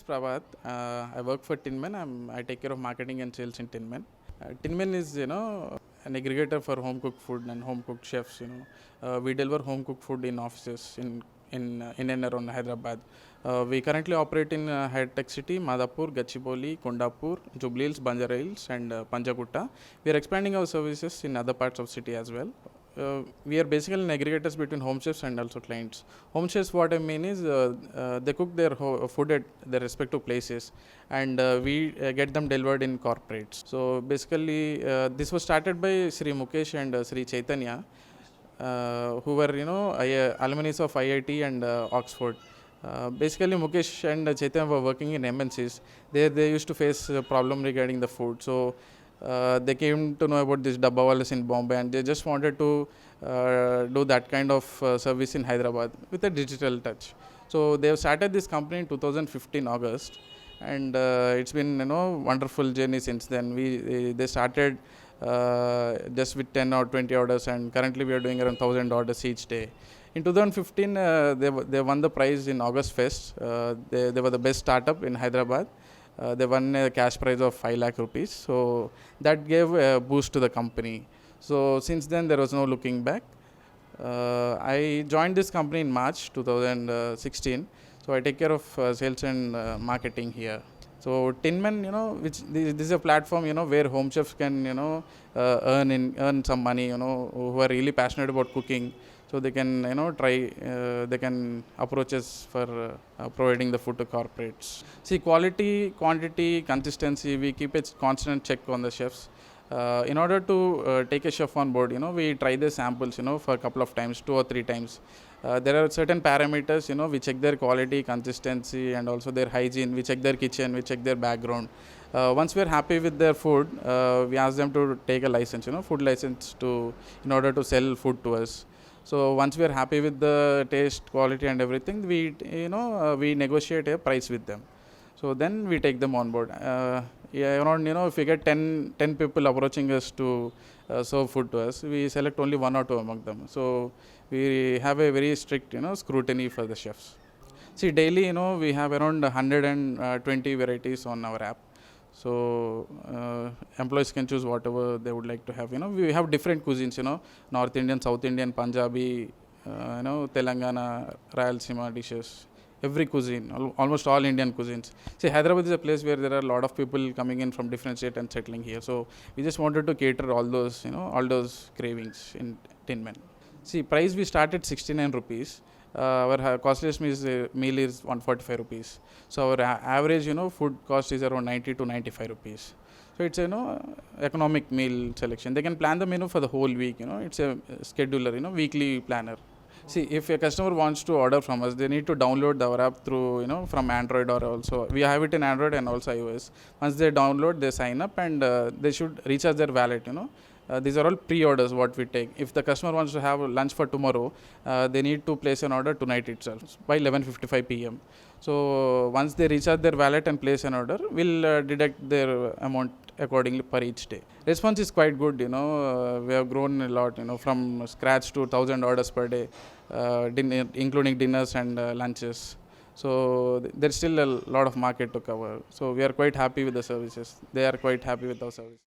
is Prabhat. I work for Tinman. I take care of marketing and sales in Tinman. Tinman is, an aggregator for home cooked food and home cooked chefs. We deliver home cooked food in offices in and around Hyderabad. We currently operate in High-Tech City, Madhapur, Gachibowli, Kondapur, Jubilee Hills, Banjara Hills, and Panjagutta. We are expanding our services in other parts of city as well. We are basically aggregators between home chefs and also clients. Home chefs, what I mean is, they cook their food at their respective places, and we get them delivered in corporates. So basically, this was started by Sri Mukesh and Sri Chaitanya, who were alumni of IIT and Oxford. Basically, Mukesh and Chaitanya were working in MNCs. They used to face a problem regarding the food. So they came to know about this Dabbawalas in Bombay, and they just wanted to do that kind of service in Hyderabad with a digital touch. So they have started this company in 2015 August, and it's been wonderful journey since then. They started just with 10 or 20 orders, and currently we are doing around 1,000 orders each day. In 2015, they won the prize in August Fest. They were the best startup in Hyderabad. They won a cash prize of 5 lakh rupees. So that gave a boost to the company. So since then, there was no looking back. I joined this company in March 2016. So I take care of sales and marketing here. So Tinman, this is a platform, where home chefs can, earn some money, who are really passionate about cooking. So they can, they can approach us for providing the food to corporates. See, quality, quantity, consistency, we keep a constant check on the chefs. In order to take a chef on board, we try the samples, for a couple of times, 2 or 3 times. There are certain parameters, we check their quality, consistency, and also their hygiene. We check their kitchen, we check their background. Once we are happy with their food, we ask them to take a license, food license in order to sell food to us. So once we are happy with the taste, quality, and everything, we negotiate a price with them. So then we take them on board. Around, if we get 10 people approaching us to serve food to us, we select only 1 or 2 among them. So we have a very strict, scrutiny for the chefs. See, daily, we have around 120 varieties on our app. So employees can choose whatever they would like to have. We have different cuisines, North Indian, South Indian, Punjabi, Telangana, Rayalaseema dishes. Every cuisine, almost all Indian cuisines. See, Hyderabad is a place where there are a lot of people coming in from different states and settling here. So we just wanted to cater all those cravings in Tinman. See, price we start at 69 rupees. Our costliest meal is 145 rupees. So our average, food cost is around 90 to 95 rupees. So it's economic meal selection. They can plan the menu for the whole week. It's a scheduler, weekly planner. See, if a customer wants to order from us, they need to download our app through, from Android, or also we have it in Android and also iOS. Once they download, they sign up, and they should recharge their wallet. These are all pre-orders what we take. If the customer wants to have lunch for tomorrow, they need to place an order tonight itself by 11:55 p.m. So once they recharge their wallet and place an order, we'll deduct their amount accordingly per each day. Response is quite good. We have grown a lot. From scratch to 1,000 orders per day, including dinners and lunches. So there's still a lot of market to cover. So we are quite happy with the services. They are quite happy with our service.